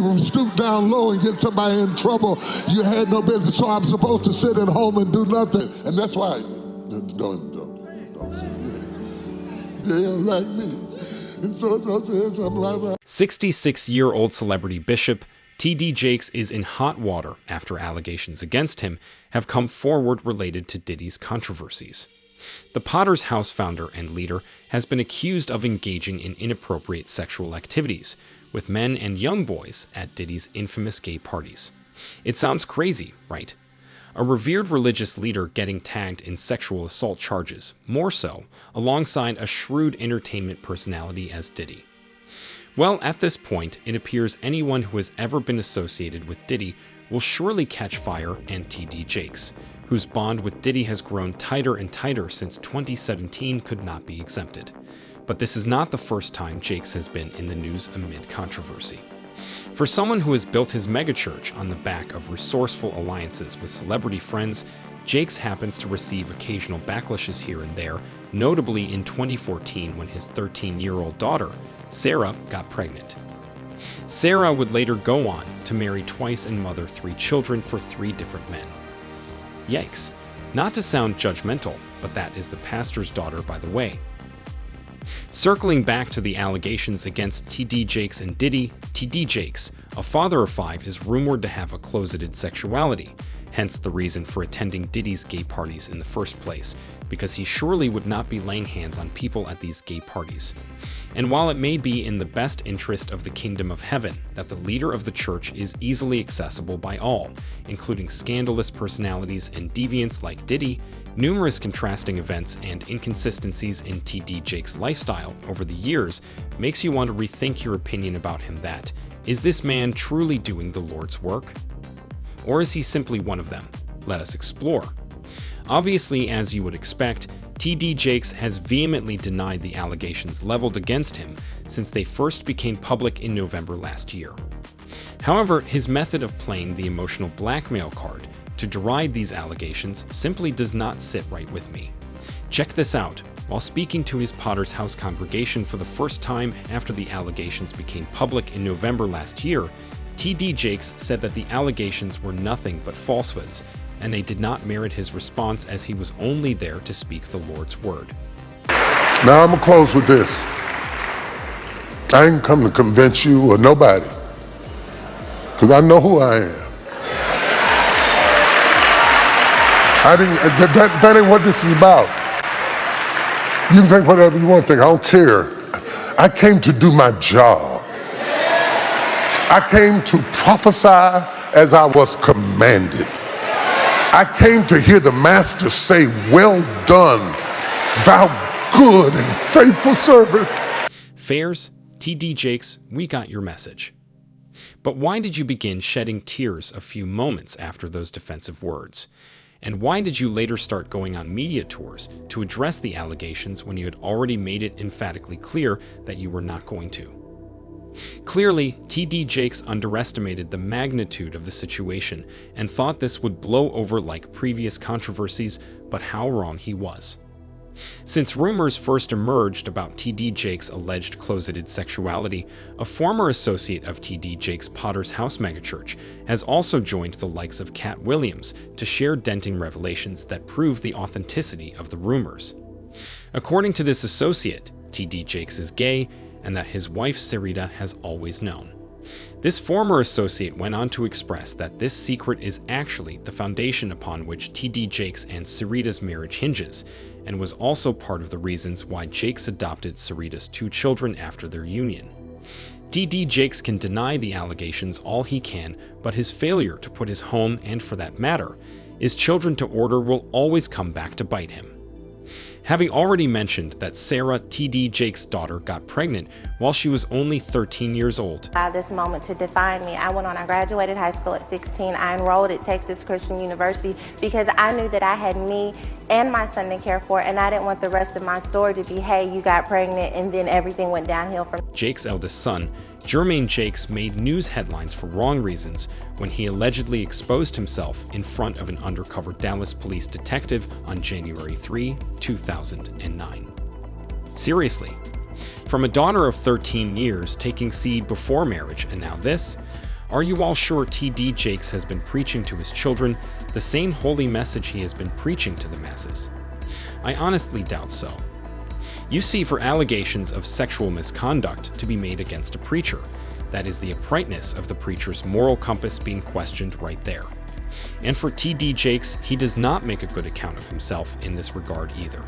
even stoop down low and get somebody in trouble. You had no business, so I'm supposed to sit at home and do nothing. And that's why, don't they don't like me. And so said something like that. 66-year-old celebrity Bishop T.D. Jakes is in hot water after allegations against him have come forward related to Diddy's controversies. The Potter's House founder and leader has been accused of engaging in inappropriate sexual activities with men and young boys at Diddy's infamous gay parties. It sounds crazy, right? A revered religious leader getting tagged in sexual assault charges, more so, alongside a shrewd entertainment personality as Diddy. Well, at this point, it appears anyone who has ever been associated with Diddy will surely catch fire, and T.D. Jakes, whose bond with Diddy has grown tighter and tighter since 2017, could not be exempted. But this is not the first time Jakes has been in the news amid controversy. For someone who has built his megachurch on the back of resourceful alliances with celebrity friends, Jakes happens to receive occasional backlashes here and there, notably in 2014 when his 13-year-old daughter, Sarah, got pregnant. Sarah would later go on to marry twice and mother 3 children for 3 different men. Yikes. Not to sound judgmental, but that is the pastor's daughter, by the way. Circling back to the allegations against T.D. Jakes and Diddy, T.D. Jakes, a father of 5, is rumored to have a closeted sexuality, hence the reason for attending Diddy's gay parties in the first place, because he surely would not be laying hands on people at these gay parties. And while it may be in the best interest of the kingdom of heaven that the leader of the church is easily accessible by all, including scandalous personalities and deviants like Diddy, numerous contrasting events and inconsistencies in T.D. Jakes' lifestyle over the years makes you want to rethink your opinion about him that, is this man truly doing the Lord's work? Or is he simply one of them? Let us explore. Obviously, as you would expect, T.D. Jakes has vehemently denied the allegations leveled against him since they first became public in November last year. However, his method of playing the emotional blackmail card to deride these allegations simply does not sit right with me. Check this out. While speaking to his Potter's House congregation for the first time after the allegations became public in November last year, T.D. Jakes said that the allegations were nothing but falsehoods, and they did not merit his response as he was only there to speak the Lord's word. Now I'm gonna close with this. I ain't come to convince you or nobody, because I know who I am. That ain't what this is about. You can think whatever you want to think, I don't care. I came to do my job. I came to prophesy as I was commanded. I came to hear the Master say, "Well done, thou good and faithful servant." Fairs, T.D. Jakes, we got your message. But why did you begin shedding tears a few moments after those defensive words? And why did you later start going on media tours to address the allegations when you had already made it emphatically clear that you were not going to? Clearly, T.D. Jakes underestimated the magnitude of the situation and thought this would blow over like previous controversies, but how wrong he was. Since rumors first emerged about T.D. Jakes' alleged closeted sexuality, a former associate of T.D. Jakes' Potter's House megachurch has also joined the likes of Cat Williams to share denting revelations that prove the authenticity of the rumors. According to this associate, T.D. Jakes is gay, and that his wife Sarita has always known. This former associate went on to express that this secret is actually the foundation upon which T.D. Jakes and Sarita's marriage hinges, and was also part of the reasons why Jakes adopted Sarita's 2 children after their union. T.D. Jakes can deny the allegations all he can, but his failure to put his home, and for that matter, his children to order will always come back to bite him. Having already mentioned that Sarah, T.D. Jakes' daughter, got pregnant while she was only 13 years old. This moment to define me. I graduated high school at 16. I enrolled at Texas Christian University because I knew that I had me and my son to care for, and I didn't want the rest of my story to be, hey, you got pregnant, and then everything went downhill from. Jakes' eldest son, Jermaine Jakes, made news headlines for wrong reasons when he allegedly exposed himself in front of an undercover Dallas police detective on January 3, 2009. Seriously. From a daughter of 13 years taking seed before marriage, and now this? Are you all sure T.D. Jakes has been preaching to his children the same holy message he has been preaching to the masses? I honestly doubt so. You see, for allegations of sexual misconduct to be made against a preacher, that is the uprightness of the preacher's moral compass being questioned right there. And for T.D. Jakes, he does not make a good account of himself in this regard either.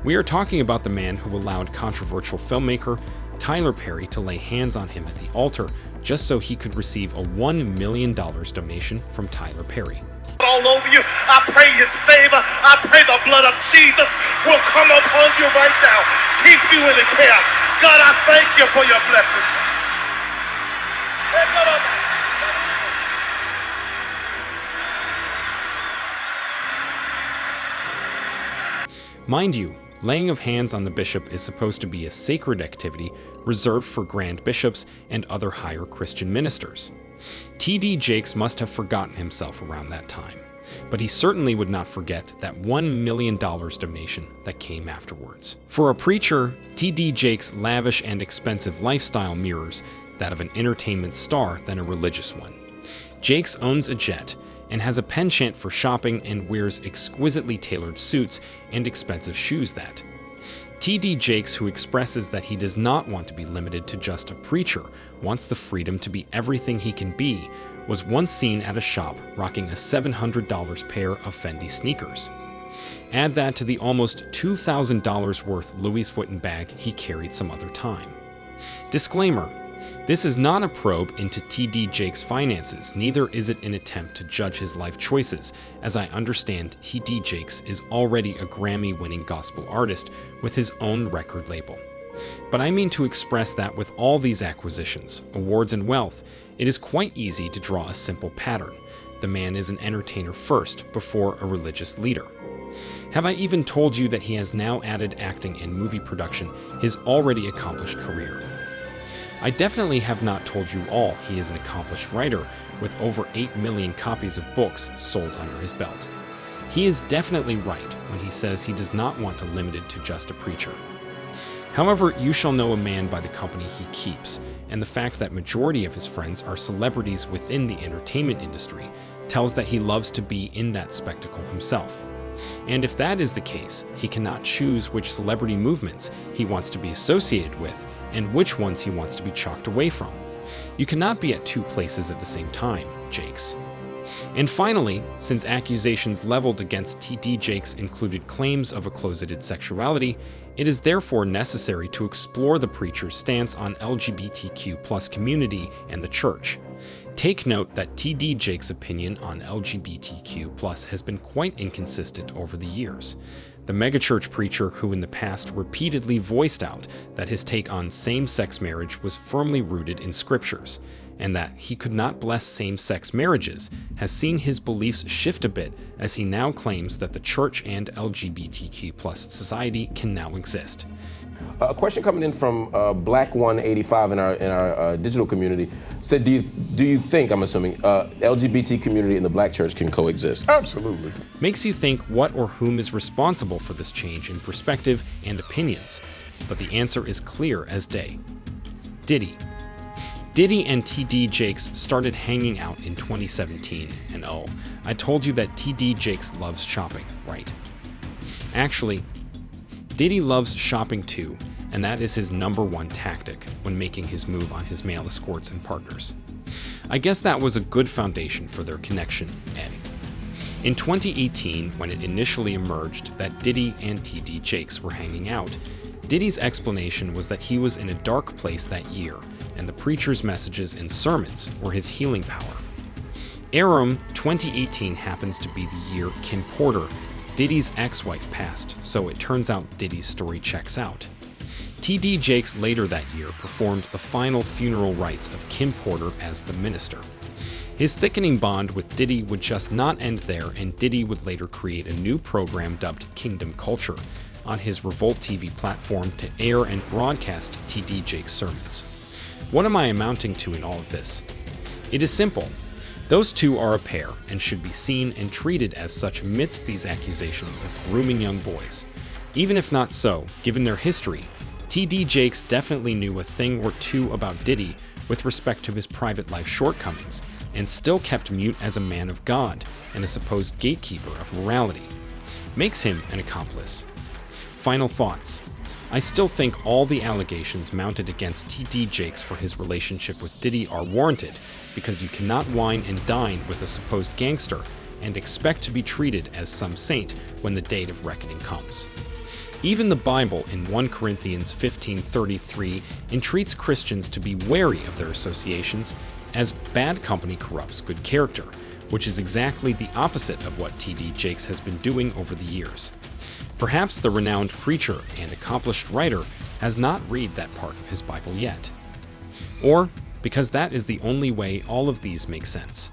We are talking about the man who allowed controversial filmmaker Tyler Perry to lay hands on him at the altar just so he could receive a $1 million donation from Tyler Perry. All over you, I pray his favor, I pray the blood of Jesus will come upon you right now, keep you in his care. God, I thank you for your blessings. Mind you, laying of hands on the bishop is supposed to be a sacred activity reserved for grand bishops and other higher Christian ministers. T.D. Jakes must have forgotten himself around that time, but he certainly would not forget that $1 million donation that came afterwards. For a preacher, T.D. Jakes' lavish and expensive lifestyle mirrors that of an entertainment star than a religious one. Jakes owns a jet and has a penchant for shopping and wears exquisitely tailored suits and expensive shoes that. T.D. Jakes, who expresses that he does not want to be limited to just a preacher, wants the freedom to be everything he can be, was once seen at a shop rocking a $700 pair of Fendi sneakers. Add that to the almost $2,000 worth Louis Vuitton bag he carried some other time. Disclaimer: this is not a probe into T.D. Jakes' finances, neither is it an attempt to judge his life choices, as I understand T.D. Jakes is already a Grammy-winning gospel artist with his own record label. But I mean to express that with all these acquisitions, awards, and wealth, it is quite easy to draw a simple pattern. The man is an entertainer first, before a religious leader. Have I even told you that he has now added acting and movie production, his already accomplished career? I definitely have not told you all he is an accomplished writer with over 8 million copies of books sold under his belt. He is definitely right when he says he does not want to limit it to just a preacher. However, you shall know a man by the company he keeps, and the fact that majority of his friends are celebrities within the entertainment industry tells that he loves to be in that spectacle himself. And if that is the case, he cannot choose which celebrity movements he wants to be associated with and which ones he wants to be chalked away from. You cannot be at two places at the same time, Jakes. And finally, since accusations leveled against T.D. Jakes included claims of a closeted sexuality, it is therefore necessary to explore the preacher's stance on LGBTQ+ community and the church. Take note that T.D. Jakes' opinion on LGBTQ+ has been quite inconsistent over the years. The megachurch preacher who in the past repeatedly voiced out that his take on same-sex marriage was firmly rooted in scriptures, and that he could not bless same-sex marriages, has seen his beliefs shift a bit as he now claims that the church and LGBTQ+ society can now exist. A question coming in from Black185 in our digital community said, do you think, I'm assuming, LGBT community and the black church can coexist? Absolutely. Makes you think what or whom is responsible for this change in perspective and opinions, but the answer is clear as day. Diddy. Diddy and T.D. Jakes started hanging out in 2017, and oh, I told you that T.D. Jakes loves shopping, right? Actually, Diddy loves shopping too, and that is his #1 tactic when making his move on his male escorts and partners. I guess that was a good foundation for their connection, adding. In 2018, when it initially emerged that Diddy and T.D. Jakes were hanging out, Diddy's explanation was that he was in a dark place that year, and the preacher's messages and sermons were his healing power. Aram 2018 happens to be the year Kim Porter, Diddy's ex-wife, passed, so it turns out Diddy's story checks out. T.D. Jakes later that year performed the final funeral rites of Kim Porter as the minister. His thickening bond with Diddy would just not end there, and Diddy would later create a new program dubbed Kingdom Culture on his Revolt TV platform to air and broadcast T.D. Jakes' sermons. What am I amounting to in all of this? It is simple. Those two are a pair and should be seen and treated as such amidst these accusations of grooming young boys. Even if not so, given their history, T.D. Jakes definitely knew a thing or two about Diddy with respect to his private life shortcomings, and still kept mute as a man of God and a supposed gatekeeper of morality. Makes him an accomplice. Final thoughts. I still think all the allegations mounted against T.D. Jakes for his relationship with Diddy are warranted, because you cannot wine and dine with a supposed gangster and expect to be treated as some saint when the date of reckoning comes. Even the Bible in 1 Corinthians 15:33 entreats Christians to be wary of their associations, as bad company corrupts good character, which is exactly the opposite of what T.D. Jakes has been doing over the years. Perhaps the renowned preacher and accomplished writer has not read that part of his Bible yet. Or because that is the only way all of these make sense.